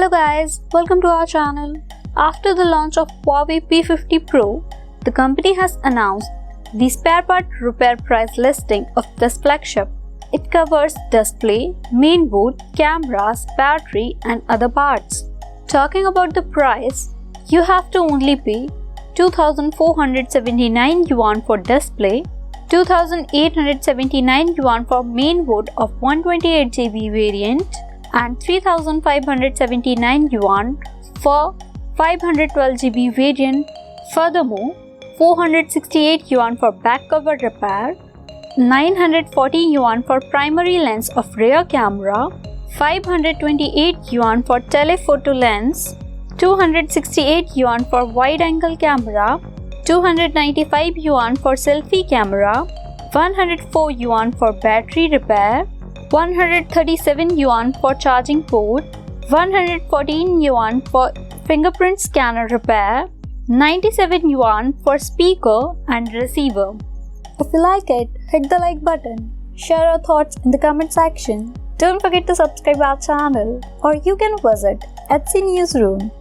Hello guys, welcome to our channel. After the launch of Huawei P50 Pro, the company has announced the spare part repair price listing of this flagship. It covers display, mainboard, cameras, battery and other parts. Talking about the price, you have to only pay 2,479 yuan for display, 2,879 yuan for mainboard of 128GB variant and 3,579 yuan for 512GB variant. Furthermore, 468 yuan for back cover repair, 940 yuan for primary lens of rear camera, 528 yuan for telephoto lens, 268 yuan for wide-angle camera, 295 yuan for selfie camera, 104 yuan for battery repair, 137 yuan for charging port, 114 yuan for fingerprint scanner repair, 97 yuan for speaker and receiver. If you like it, hit the like button. Share your thoughts in the comment section. Don't forget to subscribe our channel or you can visit Etsy Newsroom.